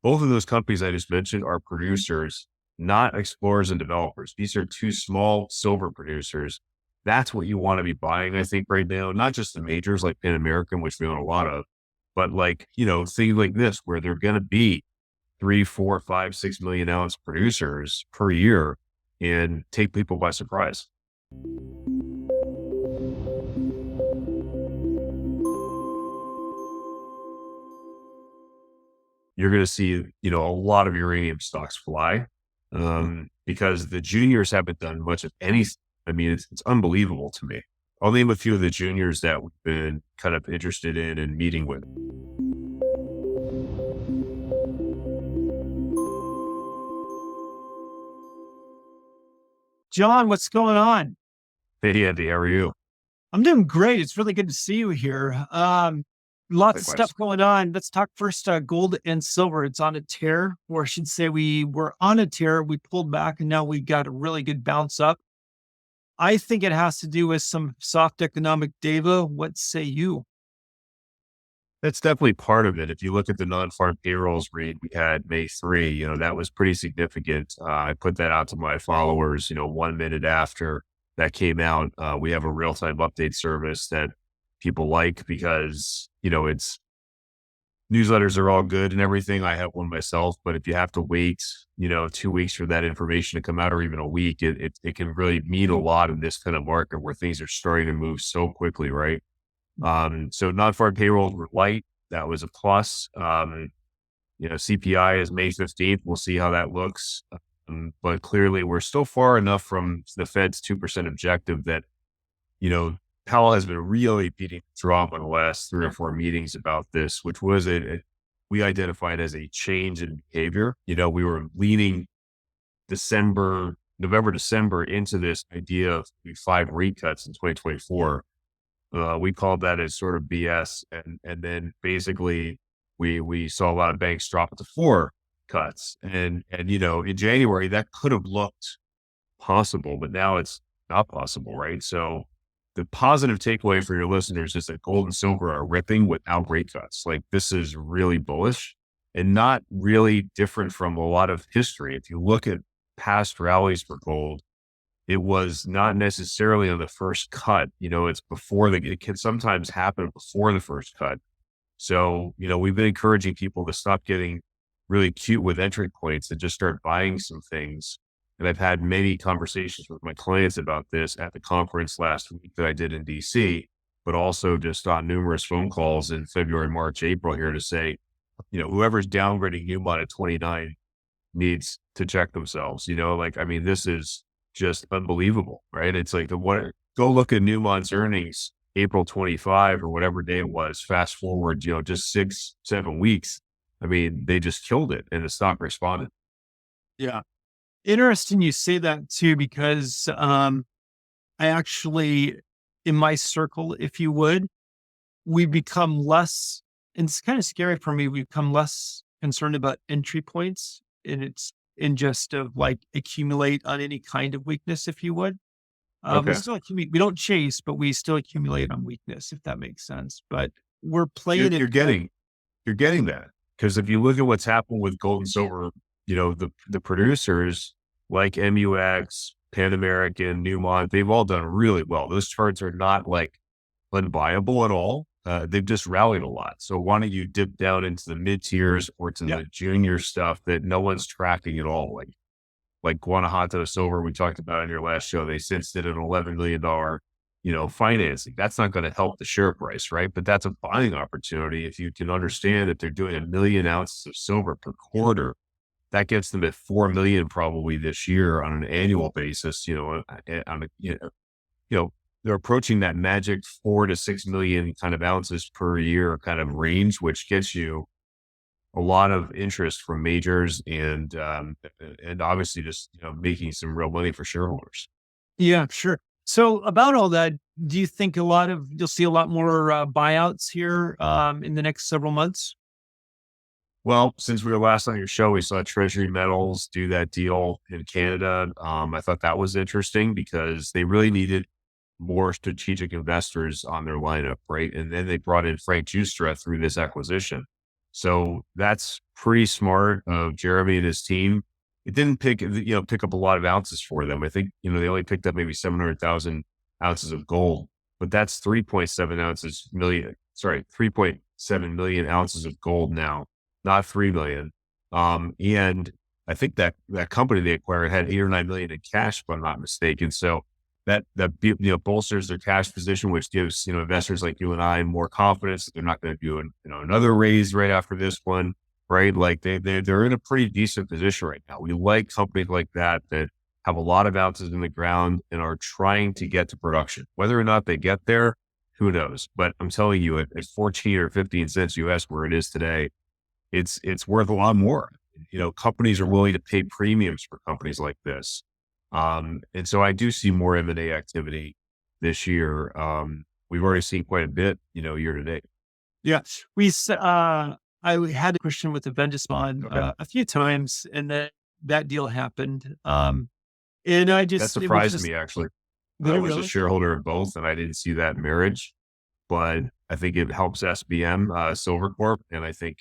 Both of those companies I just mentioned are producers, not explorers and developers. These are two small silver producers. That's what you want to be buying, I think, right now. Not just the majors like Pan American, which we own a lot of, but like, things like this where they're going to be 3, 4, 5, 6 million ounce producers per year and take people by surprise. You're going to see, a lot of uranium stocks fly because the juniors haven't done much of anything. I mean, it's unbelievable to me. I'll name a few of the juniors that we've been kind of interested in and meeting with. John, what's going on? Hey, Andy, how are you? I'm doing great. It's really good to see you here. Lots of Likewise. stuff going on. Let's talk first gold and silver. It's on a tear, or I should say we were on a tear. We pulled back and now we got a really good bounce up. I think it has to do with some soft economic data. What say you? That's definitely part of it. If you look at the non-farm payrolls read we had May 3, that was pretty significant. I put that out to my followers, 1 minute after that came out. We have a real-time update service that people like because, it's newsletters are all good and everything. I have one myself, but if you have to wait, 2 weeks for that information to come out or even a week, it can really mean a lot in this kind of market where things are starting to move so quickly, right? So non-farm payrolls were light. That was a plus. CPI is May 15th. We'll see how that looks. But clearly we're still far enough from the Fed's 2% objective that, Powell has been really beating the drum on the last 3 or 4 meetings about this, which was we identified as a change in behavior. We were leaning November, December into this idea of 5 rate cuts in 2024. We called that as sort of BS. And then basically we saw a lot of banks drop it to 4 cuts. And, in January that could have looked possible, but now it's not possible. Right. So the positive takeaway for your listeners is that gold and silver are ripping without rate cuts. Like this is really bullish and not really different from a lot of history. If you look at past rallies for gold, it was not necessarily on the first cut. It's it can sometimes happen before the first cut. So, we've been encouraging people to stop getting really cute with entry points and just start buying some things. And I've had many conversations with my clients about this at the conference last week that I did in DC, but also just on numerous phone calls in February, March, April here to say, whoever's downgrading Newmont at 29 needs to check themselves. This is just unbelievable, right? It's like go look at Newmont's earnings, April 25 or whatever day it was, fast forward, just 6, 7 weeks. They just killed it and the stock responded. Yeah. Interesting you say that too, because I actually, in my circle, if you would, we become less, and it's kind of scary for me, we become less concerned about entry points, and it's in just of like accumulate on any kind of weakness, if you would. We Okay. still accumulate, we don't chase, but we still accumulate on weakness, if that makes sense. But we're You're, playing it. you're getting, you're getting that. Because if you look at what's happened with gold and silver, the producers like MUX, Pan American, Newmont, they've all done really well. Those charts are not like unbuyable at all. They've just rallied a lot. So why don't you dip down into the mid tiers or to Yeah. the junior stuff that no one's tracking at all? Like Guanajuato Silver, we talked about in your last show, they since did an $11 million, financing. That's not going to help the share price, right? But that's a buying opportunity. If you can understand that they're doing 1 million ounces of silver per quarter, that gets them at 4 million probably this year on an annual basis, they're approaching that magic 4 to 6 million kind of ounces per year kind of range, which gets you a lot of interest from majors and obviously just, making some real money for shareholders. Yeah, sure. So about all that, do you think you'll see a lot more buyouts here in the next several months? Well, since we were last on your show, we saw Treasury Metals do that deal in Canada. I thought that was interesting because they really needed more strategic investors on their lineup, right? And then they brought in Frank Justra through this acquisition. So that's pretty smart of Jeremy and his team. It didn't pick up a lot of ounces for them. I think, they only picked up maybe 700,000 ounces of gold, but that's 3.7 million ounces of gold now, not 3 million. And I think that company they acquired had 8 or 9 million in cash, if I'm not mistaken. So that bolsters their cash position, which gives investors like you and I more confidence that they're not going to do another raise right after this one, right? Like they're in a pretty decent position right now. We like companies like that have a lot of ounces in the ground and are trying to get to production. Whether or not they get there, who knows? But I'm telling you, at 14 or 15 cents US, where it is today, it's worth a lot more. Companies are willing to pay premiums for companies like this. And so I do see more M&A activity this year. We've already seen quite a bit, year to date. Yeah. I had a question with the Vendismon Okay. a few times, and then that deal happened. And That it was surprised just, me, actually. did I it was a really? shareholder of both and I didn't see that marriage, but I think it helps SBM, Silvercorp. And I think,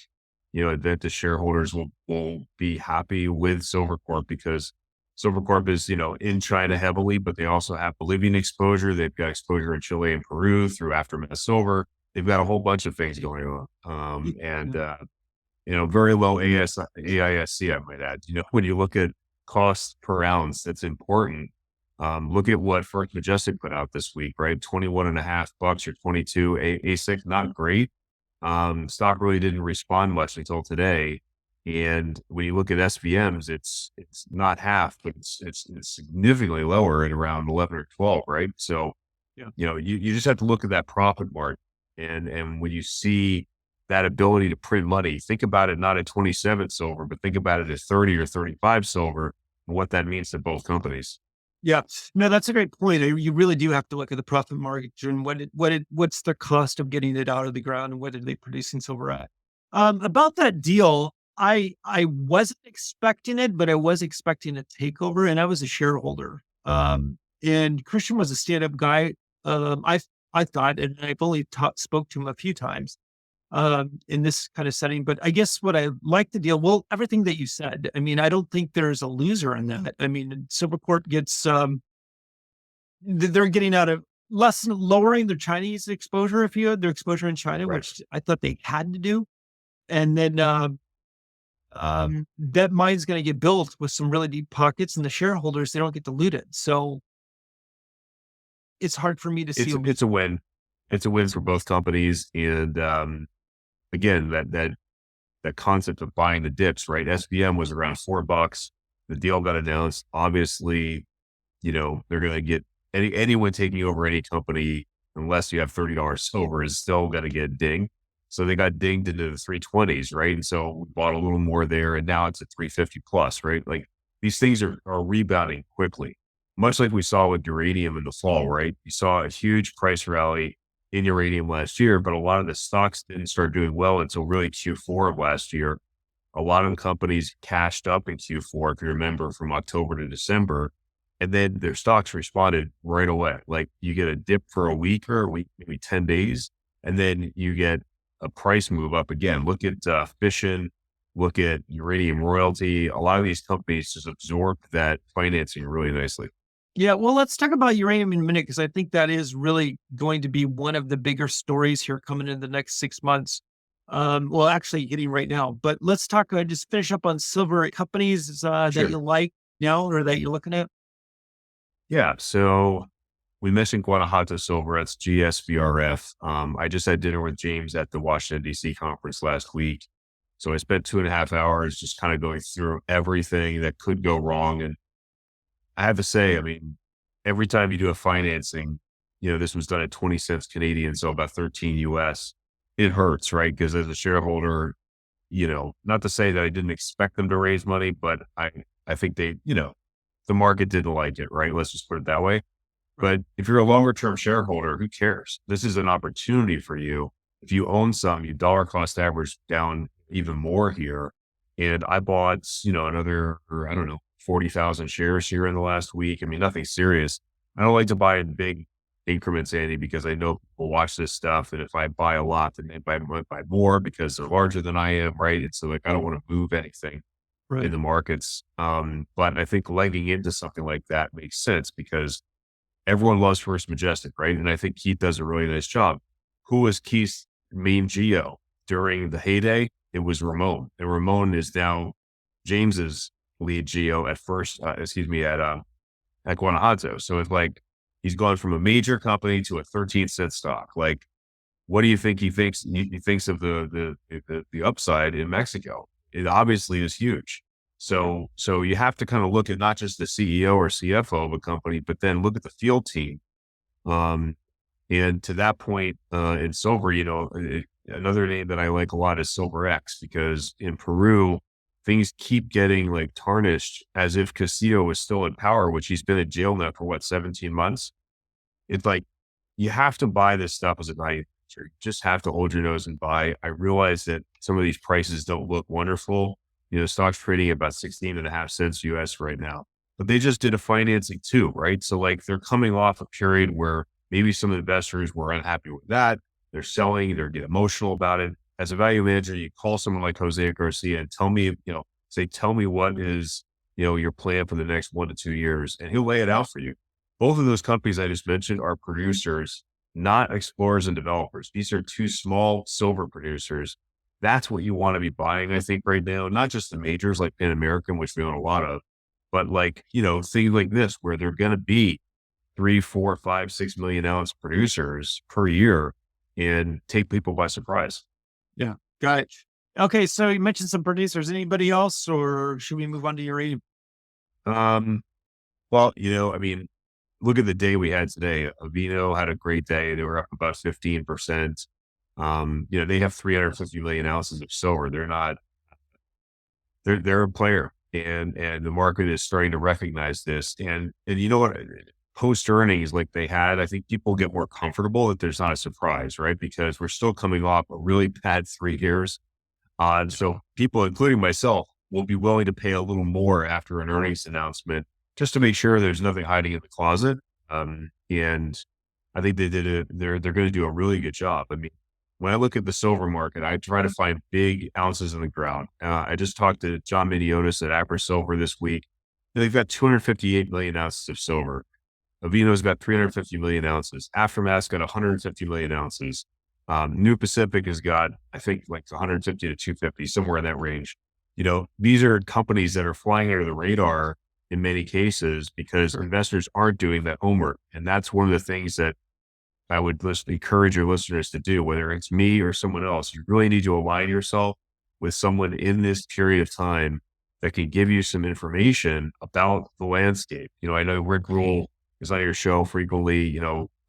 that the shareholders will be happy with Silvercorp because Silvercorp is, in China heavily, but they also have Bolivian exposure. They've got exposure in Chile and Peru through Aftermath Silver. They've got a whole bunch of things going on. And, Yeah. very low AISC, I might add. When you look at cost per ounce, that's important. Look at what First Majestic put out this week, right? 21.5 bucks or 22 ASIC, not great. Stock really didn't respond much until today. And when you look at SVMs, it's not half, but it's significantly lower at around 11 or 12, right? So, Yeah. you just have to look at that profit margin. And when you see that ability to print money, think about it not at 27 silver, but think about it at 30 or 35 silver and what that means to both companies. Yeah. No, that's a great point. You really do have to look at the profit margin. What's the cost of getting it out of the ground and what are they producing silver at? About that deal, I wasn't expecting it, but I was expecting a takeover and I was a shareholder. And Christian was a stand-up guy. I thought, and I've only spoke to him a few times in this kind of setting. But I guess what I like the deal, well, everything that you said. I mean, I don't think there's a loser in that. I mean, Silvercorp gets they're getting out of lowering their Chinese exposure, if you had their exposure in China, Right. which I thought they had to do, and then that mine's going to get built with some really deep pockets, and the shareholders they don't get diluted. So it's hard for me to see It's a it's a win. It's a win for both companies. And again, that concept of buying the dips, right? SBM was around 4 bucks. The deal got announced. Obviously, they're going to get anyone taking over any company, unless you have $30 silver, is still going to get dinged. So they got dinged into the 320s, right? And so we bought a little more there, and now it's at 350 plus, right? Like these things are rebounding quickly, much like we saw with uranium in the fall, right? You saw a huge price rally in uranium last year, but a lot of the stocks didn't start doing well until really Q4 of last year. A lot of the companies cashed up in Q4, if you remember, from October to December, and then their stocks responded right away. Like you get a dip for a week or a week, maybe 10 days, and then you get a price move up again. Look at Fission, look at Uranium Royalty. A lot of these companies just absorbed that financing really nicely. Yeah, well, let's talk about uranium in a minute because I think that is really going to be one of the bigger stories here coming in the next 6 months. Well, actually hitting right now, but let's talk, just finish up on silver companies that Sure. you like now or that you're looking at. Yeah. So we mentioned Guanajuato Silver. That's GSVRF. I just had dinner with James at the Washington, D.C. conference last week. So I spent 2.5 hours just kind of going through everything that could go wrong. And I have to say, I mean, every time you do a financing, this was done at 20 cents Canadian, so about 13 US, it hurts, right? Because as a shareholder, not to say that I didn't expect them to raise money, but I think the market didn't like it, right? Let's just put it that way. Right. But if you're a longer term shareholder, who cares? This is an opportunity for you. If you own some, you dollar cost average down even more here. And I bought, another, or I don't know, 40,000 shares here in the last week. I mean, nothing serious. I don't like to buy in increments, Andy, because I know people watch this stuff. And if I buy a lot, then they might buy more because they're larger than I am. Right. And so like, I don't want to move anything in Right. the markets. But I think legging into something like that makes sense because everyone loves First Majestic, right? And I think Keith does a really nice job. Who was Keith's main geo during the heyday? It was Ramon, and Ramon is now James's lead geo at first. At Guanajuato. So it's like he's gone from a major company to a 13-cent stock. Like, what do you think he thinks? He thinks of the upside in Mexico. It obviously is huge. So you have to kind of look at not just the CEO or CFO of a company, but then look at the field team. Um, and to that point, in silver, another name that I like a lot is Silver X because in Peru, things keep getting like tarnished as if Castillo was still in power, which he's been in jail now for what, 17 months. It's like you have to buy this stuff as a value. You just have to hold your nose and buy. I realize that some of these prices don't look wonderful. Stock's trading at about 16.5 cents US right now, but they just did a financing too, right? So like they're coming off a period where maybe some investors were unhappy with that. They're selling, they're getting emotional about it. As a value manager, you call someone like Jose Garcia and tell me, tell me what is, your plan for the next 1 to 2 years, and he'll lay it out for you. Both of those companies I just mentioned are producers, not explorers and developers. These are two small silver producers. That's what you want to be buying, I think, right now. Not just the majors like Pan American, which we own a lot of, but like, things like this where they're going to be 3, 4, 5, 6 million ounce producers per year and take people by surprise. Yeah. Got it. Okay. So you mentioned some producers. Anybody else, or should we move on to uranium? Um, well, I mean, look at the day we had today. Avino had a great day. They were up about 15%. They have 350 million ounces of silver. They're a player, and the market is starting to recognize this. And you know what? Post earnings like they had, I think people get more comfortable that there's not a surprise, right? Because we're still coming off a really bad 3 years. And so people, including myself, will be willing to pay a little more after an earnings announcement just to make sure there's nothing hiding in the closet. And I think they're going to do a really good job. I mean, when I look at the silver market, I try to find big ounces in the ground. I just talked to John Miniotis at Apra Silver this week. They've got 258 million ounces of silver. Avino's got 350 million ounces. Aftermath's got 150 million ounces. New Pacific has got, I think, like 150 to 250, somewhere in that range. These are companies that are flying under the radar in many cases because investors aren't doing that homework. And that's one of the things that I would encourage your listeners to do, whether it's me or someone else. You really need to align yourself with someone in this period of time that can give you some information about the landscape. I know Rick Rule is on your show frequently.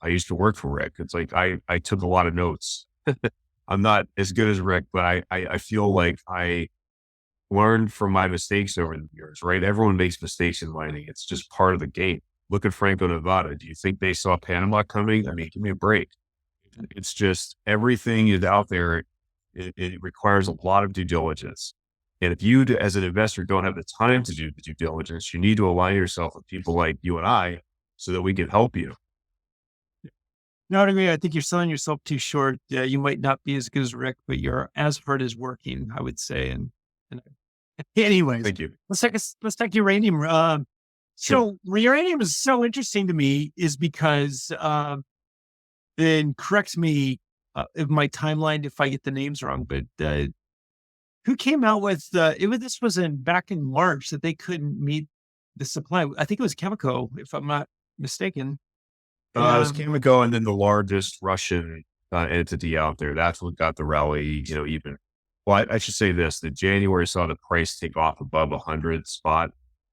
I used to work for Rick. It's like I took a lot of notes. I'm not as good as Rick, but I feel like I learned from my mistakes over the years, right? Everyone makes mistakes in mining. It's just part of the game. Look at Franco-Nevada. Do you think they saw Panama coming? I mean, give me a break. It's just everything is out there. It requires a lot of due diligence. And if you, as an investor, don't have the time to do the due diligence, you need to align yourself with people like you and I so that we can help you. No, I agree. I think you're selling yourself too short. You might not be as good as Rick, but you're as hard as working, I would say. And anyways, Thank you. let's talk uranium. Sure. So uranium is so interesting to me is because, then correct me, of my timeline if I get the names wrong, but, who came out with this was back in March that they couldn't meet the supply. I think it was Chemico, if I'm not mistaken. It was Um, Cameco and then the largest Russian entity out there. That's what got the rally, even. Well, I should say this, that January saw the price take off above 100 spot,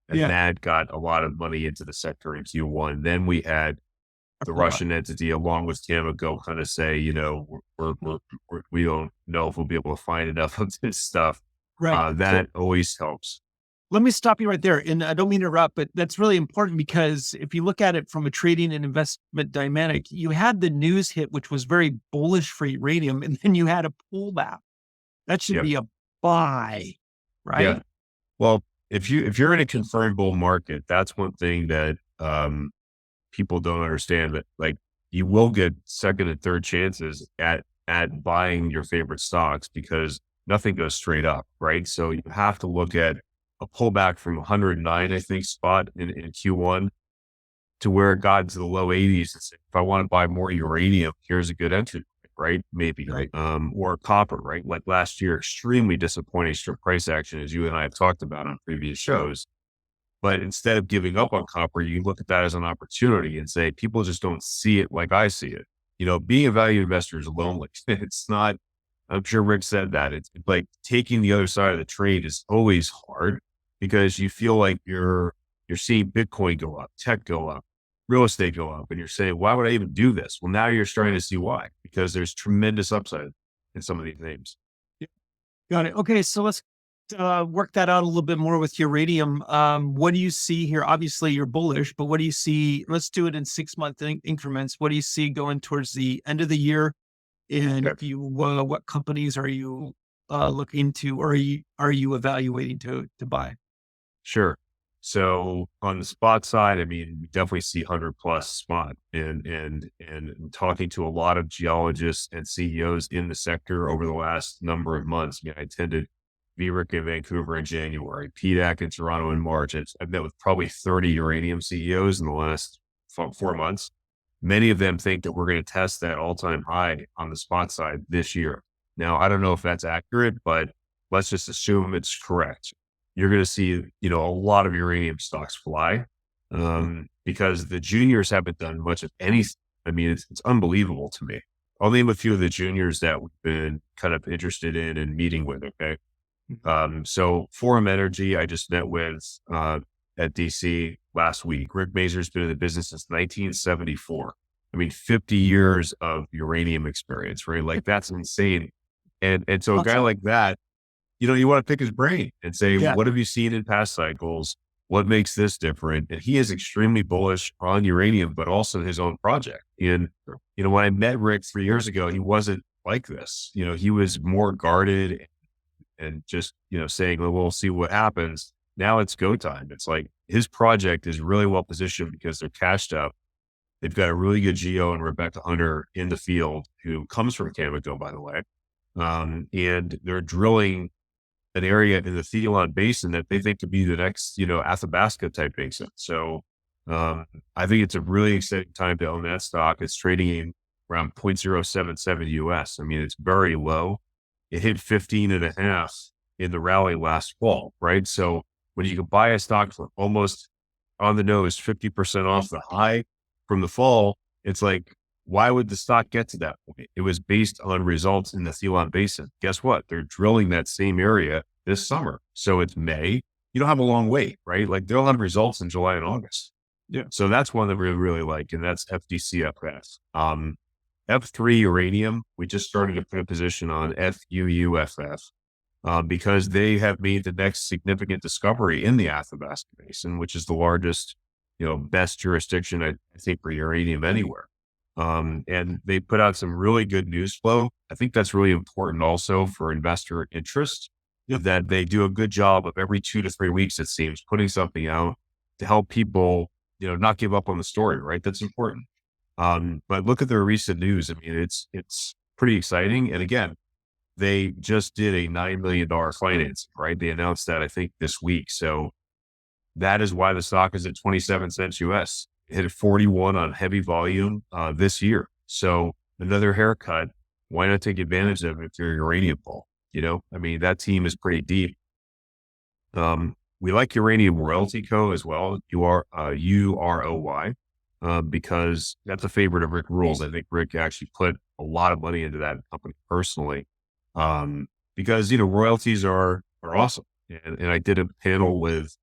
and yeah. that got a lot of money into the sector in Q1. Then we had the Russian entity along with Cameco kind of say, we don't know if we'll be able to find enough of this stuff. Right. That always helps. Let me stop you right there. And I don't mean to interrupt, but that's really important because if you look at it from a trading and investment dynamic, you had the news hit, which was very bullish for uranium, and then you had a pullback. That should Yeah. be a buy, Yeah. right? Well, if you're in a confirmed bull market, that's one thing that people don't understand. That like you will get second and third chances at buying your favorite stocks because nothing goes straight up, right? So you have to look at a pullback from 109, I think, spot in Q1 to where it got to the low 80s. And say, if I want to buy more uranium, here's a good entry, right? Maybe, Right. or copper, right? Like last year, extremely disappointing strip price action, as you and I have talked about on previous shows. But instead of giving up on copper, you look at that as an opportunity and say, people just don't see it like I see it. Being a value investor is lonely. It's not, I'm sure Rick said that. It's like taking the other side of the trade is always hard because you feel like you're seeing Bitcoin go up, tech go up, real estate go up, and you're saying, why would I even do this? Well, now you're starting to see why, because there's tremendous upside in some of these names. Yeah. Got it. Okay. So let's work that out a little bit more with uranium. What do you see here? Obviously, you're bullish, but what do you see? Let's do it in 6 month increments. What do you see going towards the end of the year? And Okay. if you, what companies are you looking to, or are you evaluating to buy? Sure. So on the spot side, I mean, we definitely see 100 plus spot and talking to a lot of geologists and CEOs in the sector over the last number of months. I attended VRIC in Vancouver in January, PDAC in Toronto in March. I've met with probably 30 uranium CEOs in the last 4 months. Many of them think that we're going to test that all-time high on the spot side this year. Now, I don't know if that's accurate, but let's just assume it's correct. You're going to see, a lot of uranium stocks fly because the juniors haven't done much of anything. I mean, it's unbelievable to me. I'll name a few of the juniors that we've been kind of interested in and meeting with. Okay. Mhm. So Forum Energy, I just met with at DC last week. Rick Mazur's been in the business since 1974. I mean, 50 years of uranium experience, right? Like that's insane. And so a guy Awesome. like that, you want to pick his brain and say, Yeah. what have you seen in past cycles? What makes this different? And he is extremely bullish on uranium, but also his own project. And, when I met Rick 3 years ago, he wasn't like this. He was more guarded and just, saying, well, we'll see what happens. Now it's go time. It's like his project is really well positioned because they're cashed up. They've got a really good geo and Rebecca Hunter in the field who comes from Cameco, by the way. And they're drilling an area in the Theon Basin that they think could be the next, Athabasca type basin. So I think it's a really exciting time to own that stock. It's trading around 0.077 US. I mean, it's very low. It hit 15 and a half in the rally last fall, right? So when you can buy a stock for almost on the nose, 50% off the high from the fall, it's like, why would the stock get to that point? It was based on results in the Theon Basin. Guess what? They're drilling that same area this summer. So it's May. You don't have a long wait, right? Like they'll have results in July and August. Yeah. So that's one that we really like, and that's FDCFS. F3 uranium, we just started to put a position on FUUFF because they have made the next significant discovery in the Athabasca Basin, which is the largest, best jurisdiction, I think, for uranium anywhere. And they put out some really good news flow. I think that's really important also for investor interest. That they do a good job of every 2 to 3 weeks, it seems, putting something out to help people, not give up on the story, right? That's important. But look at their recent news. I mean, it's pretty exciting. And again, they just did a $9 million finance, right? They announced that, I think, this week. So that is why the stock is at 27 cents US. It hit 41 on heavy volume this year. So another haircut. Why not take advantage of it if you're a uranium bull? I mean, that team is pretty deep. We like Uranium Royalty Co. as well, UROY, because that's a favorite of Rick Rule's. I think Rick actually put a lot of money into that company personally, because royalties are awesome. And I did a panel with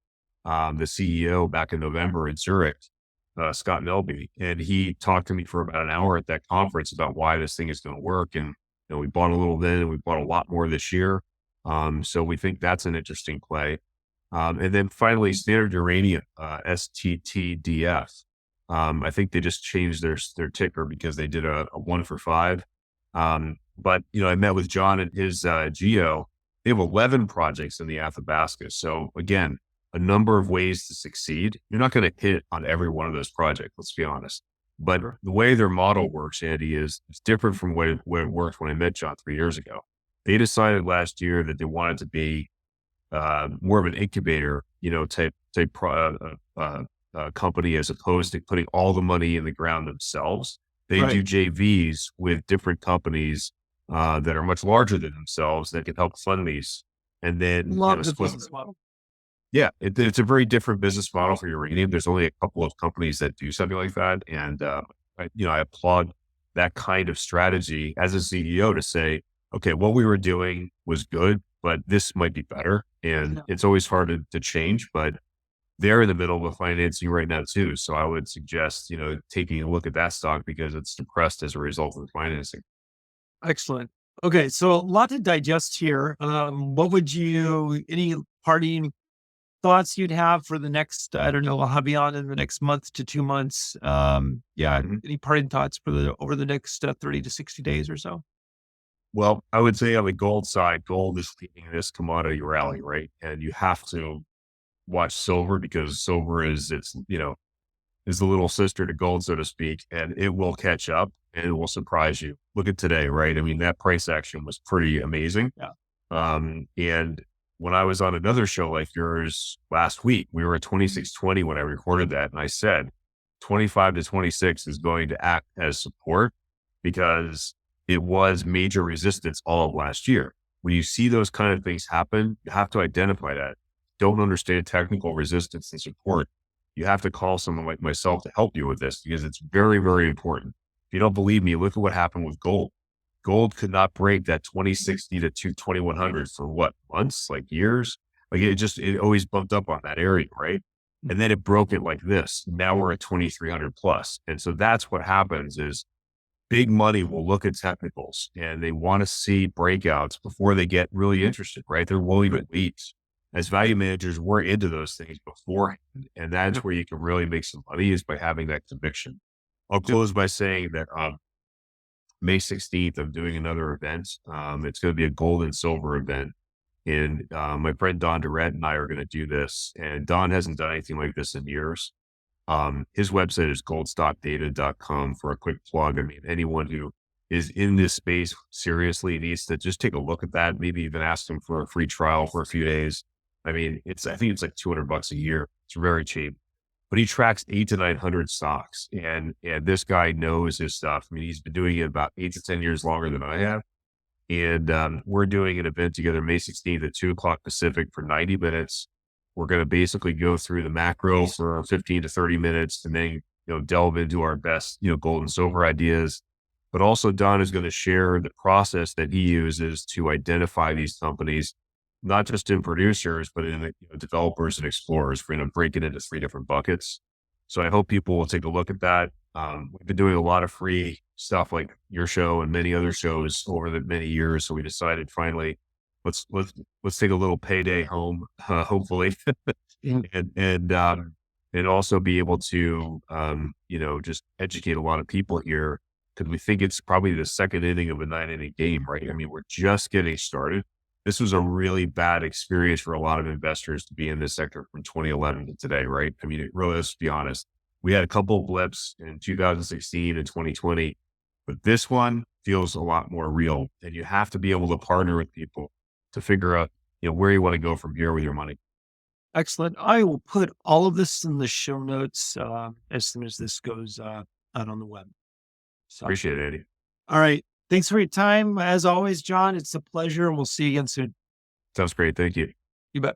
the CEO back in November in Zurich, Scott Nelby, and he talked to me for about an hour at that conference about why this thing is going to work. And we bought a little then, and we bought a lot more this year. So we think that's an interesting play. And then finally, Standard Uranium, STTDF. I think they just changed their ticker because they did a 1-for-5. But I met with John and his geo. They have 11 projects in the Athabasca. So again, a number of ways to succeed. You're not going to hit on every one of those projects. Let's be honest. But Sure. the way their model works, Andy, is it's different from what it worked when I met John 3 years ago. They decided last year that they wanted to be more of an incubator, type company, as opposed to putting all the money in the ground themselves. They Right. do JVs with different companies that are much larger than themselves that can help fund these, and then Love the split. business model. Yeah, it's a very different business model for uranium. There's only a couple of companies that do something like that, and I applaud that kind of strategy as a CEO to say, okay, what we were doing was good, but this might be better. And Yeah. it's always hard to change, but they're in the middle of financing right now too. So I would suggest, taking a look at that stock because it's depressed as a result of the financing. Excellent. Okay. So a lot to digest here. What would any parting thoughts you'd have for the next, I don't know, I'll have you on in the next month to 2 months? Yeah. Mhm. Any parting thoughts for over the next 30 to 60 days or so? Well, I would say on the gold side, gold is leading this commodity rally, right? And you have to watch silver because silver is the little sister to gold, so to speak, and it will catch up and it will surprise you. Look at today, right? I mean, that price action was pretty amazing. Yeah. And when I was on another show like yours last week, we were at 2620 when I recorded that. And I said 25 to 26 is going to act as support because it was major resistance all of last year. When you see those kind of things happen, you have to identify that. Don't understand technical resistance and support. You have to call someone like myself to help you with this because it's very, very important. If you don't believe me, look at what happened with gold. Gold could not break that 2060 to 2100 for what, months, like years? Like it always bumped up on that area, right? And then it broke it like this. Now we're at 2300 plus. And so that's what happens is big money will look at technicals and they want to see breakouts before they get really interested, right? They're willing to wait. As value managers, we're into those things beforehand. And that's Yep. where you can really make some money is by having that conviction. I'll Yep. close by saying that May 16th, I'm doing another event. It's going to be a gold and silver event. And my friend Don Durrett and I are going to do this. And Don hasn't done anything like this in years. His website is goldstockdata.com for a quick plug. I mean, anyone who is in this space seriously needs to just take a look at that. Maybe even ask him for a free trial for a few days. I mean, I think it's like $200 a year. It's very cheap, but he tracks 8 to 900 stocks and this guy knows his stuff. I mean, he's been doing it about 8 to 10 years longer than I have. And we're doing an event together May 16th at 2 o'clock Pacific for 90 minutes. We're going to basically go through the macro for 15 to 30 minutes and then, delve into our best, gold and silver ideas. But also Don is going to share the process that he uses to identify these companies, not just in producers, but in developers and explorers. We're going to break it into 3 different buckets. So I hope people will take a look at that. We've been doing a lot of free stuff like your show and many other shows over the many years. So we decided finally, let's take a little payday home, hopefully, Yeah. and also be able to, just educate a lot of people here because we think it's probably the second inning of a 9 inning game, right? I mean, we're just getting started. This was a really bad experience for a lot of investors to be in this sector from 2011 to today, right? I mean, it really, let's be honest. We had a couple of blips in 2016 and 2020, but this one feels a lot more real. And you have to be able to partner with people to figure out, where you want to go from here with your money. Excellent. I will put all of this in the show notes as soon as this goes out on the web. So, Appreciate it, Andy. all right. Thanks for your time. As always, John, it's a pleasure, and we'll see you again soon. Sounds great. Thank you. You bet.